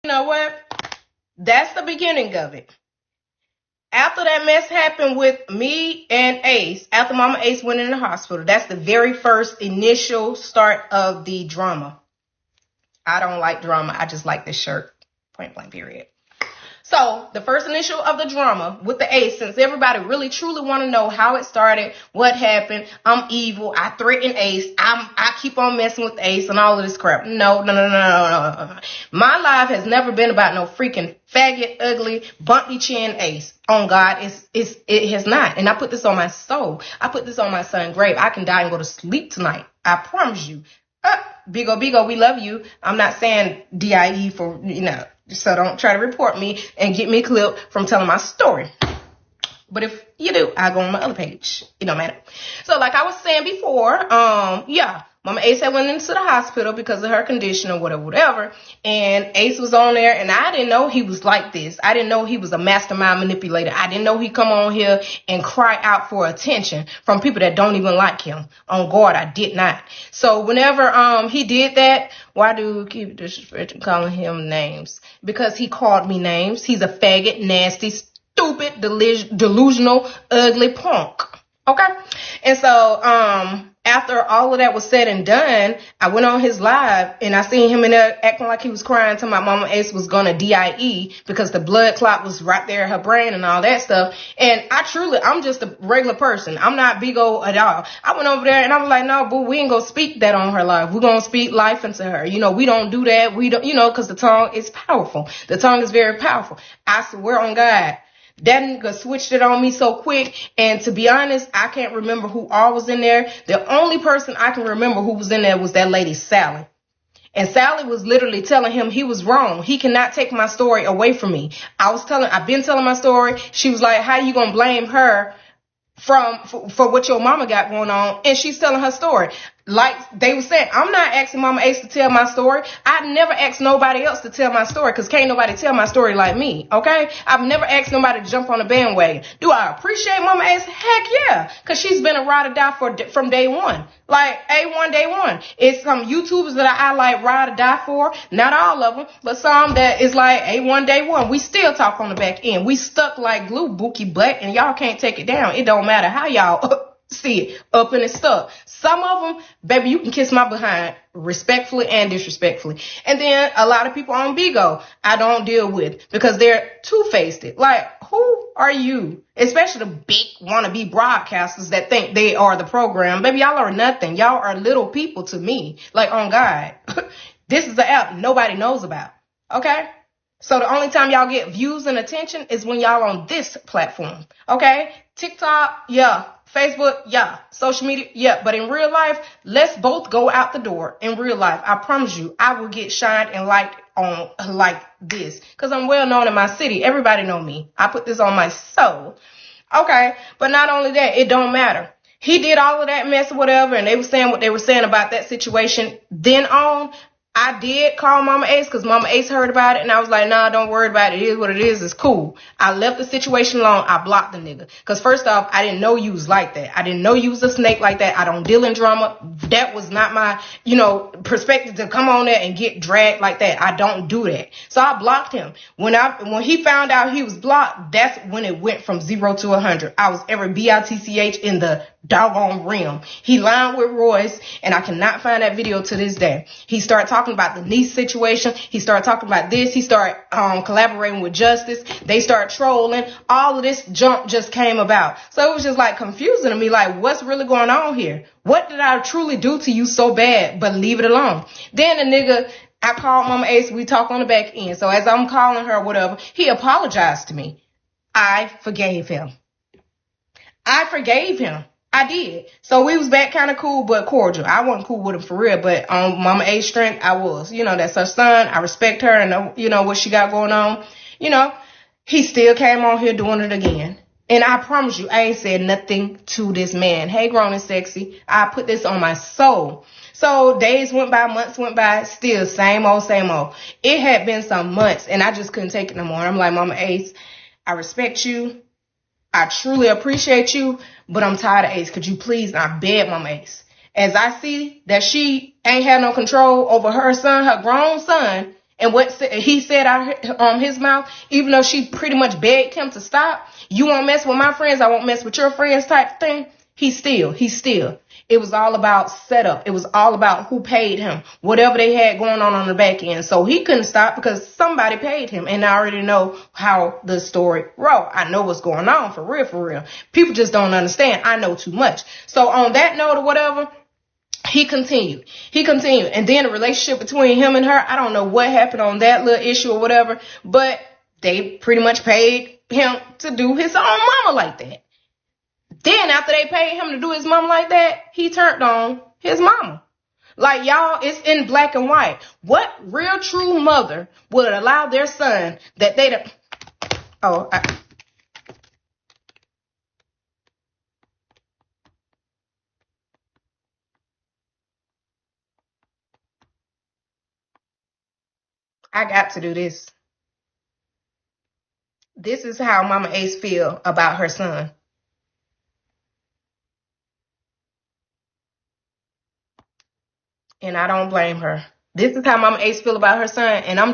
You know what? That's the beginning of it. After that mess happened with me and Ace, after Mama Ace went in the hospital, that's the very first initial start of the drama. I don't like drama. I just like this shirt. Point blank, period. So the first initial of the drama with the Ace, since everybody really truly want to know how it started, what happened, I'm evil, I threaten Ace, I keep on messing with Ace and all of this crap. No. My life has never been about no freaking faggot, ugly, bumpy chin Ace. On God, it has not. And I put this on my soul. I put this on my son's grave. I can die and go to sleep tonight. I promise you. Bigo, we love you. I'm not saying DIE for, so don't try to report me and get me a clip from telling my story. But if you do, I'll go on my other page. It don't matter. So like I was saying before, Mama Ace had went into the hospital because of her condition or whatever. And Ace was on there, and I didn't know he was like this. I didn't know he was a mastermind manipulator. I didn't know he'd come on here and cry out for attention from people that don't even like him. On guard, I did not. So whenever he did that, why do we keep disrespecting calling him names? Because he called me names. He's a faggot, nasty, stupid, delusional, ugly punk. Okay? And so, after all of that was said and done, I went on his live and I seen him in there acting like he was crying to my Mama Ace was going to DIE because the blood clot was right there in her brain and all that stuff. And I'm just a regular person. I'm not Bigo at all. I went over there and I was like, no, boo, we ain't going to speak that on her life. We're going to speak life into her. We don't do that. We don't, because the tongue is powerful. The tongue is very powerful. I swear on God. That nigga switched it on me so quick. And to be honest, I can't remember who all was in there. The only person I can remember who was in there was that lady, Sally. And Sally was literally telling him he was wrong. He cannot take my story away from me. I've been telling my story. She was like, how you going to blame her for what your mama got going on? And she's telling her story. Like they were saying, I'm not asking Mama Ace to tell my story. I never asked nobody else to tell my story because can't nobody tell my story like me, okay? I've never asked nobody to jump on the bandwagon. Do I appreciate Mama Ace? Heck yeah, because she's been a ride or die from day one. Like A1 day one. It's some YouTubers that I like ride or die for. Not all of them, but some that is like A1 day one. We still talk on the back end. We stuck like glue, bookie butt, and y'all can't take it down. It don't matter how y'all see it up and it's stuck. Some of them, baby, you can kiss my behind respectfully and disrespectfully. And then a lot of people on Bigo I don't deal with because they're two-faced. Like, who are you? Especially the big wannabe broadcasters that think they are the program. Baby, y'all are nothing. Y'all are little people to me. Like, on God. This is the app nobody knows about. Okay? So the only time y'all get views and attention is when y'all on this platform. Okay? TikTok, yeah. Facebook, yeah. Social media, yeah. But in real life, let's both go out the door. In real life, I promise you, I will get shined and liked on like this. Because I'm well known in my city. Everybody know me. I put this on my soul. Okay. But not only that, it don't matter. He did all of that mess or whatever, and they were saying what they were saying about that situation. Then on, I did call Mama Ace because Mama Ace heard about it, and I was like, nah, don't worry about it. It is what it is. It's cool. I left the situation alone. I blocked the nigga. Because first off, I didn't know you was like that. I didn't know you was a snake like that. I don't deal in drama. That was not my, perspective to come on there and get dragged like that. I don't do that. So I blocked him. When he found out he was blocked, that's when it went from 0 to 100. I was every BITCH in the doggone realm. He lined with Royce, and I cannot find that video to this day. He started talking about the niece situation. He started talking about this. He started collaborating with Justice. They started trolling. All of this junk just came about. So it was just like confusing to me, like, what's really going on here? What did I truly do to you so bad? But leave it alone. Then the nigga, I called Mama Ace. We talk on the back end. So as I'm calling her, whatever, he apologized to me. I forgave him. I did. So we was back kind of cool, but cordial. I wasn't cool with him for real, but on Mama A's strength, I was. That's her son. I respect her and what she got going on. He still came on here doing it again. And I promise you, I ain't said nothing to this man. Hey, grown and sexy. I put this on my soul. So days went by, months went by, still same old. It had been some months, and I just couldn't take it no more. I'm like, Mama Ace, I respect you. I truly appreciate you, but I'm tired of Ace. Could you please, and I beg Mama Ace, as I see that she ain't had no control over her son, her grown son, And what he said out his mouth, even though she pretty much begged him to stop, you won't mess with my friends, I won't mess with your friends type thing. He still. It was all about setup. It was all about who paid him, whatever they had going on the back end. So he couldn't stop because somebody paid him. And I already know how the story roll. I know what's going on for real. People just don't understand. I know too much. So on that note or whatever, he continued. And then the relationship between him and her, I don't know what happened on that little issue or whatever, but they pretty much paid him to do his own mama like that. Then after they paid him to do his mama like that, he turned on his mama. Like, y'all, it's in black and white. What real true mother would allow their son that they I got to do this. This is how Mama Ace feel about her son. And I don't blame her. This is how Mama Ace feel about her son. And I'm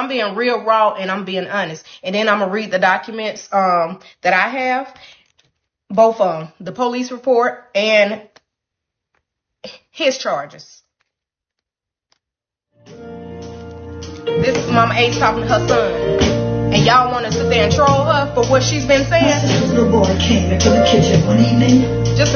being real raw and I'm being honest. And then I'm going to read the documents that I have. Both of them. The police report and his charges. This is Mama Ace talking to her son. And y'all want to sit there and troll her for what she's been saying? My sister's little boy came into the kitchen one evening. Just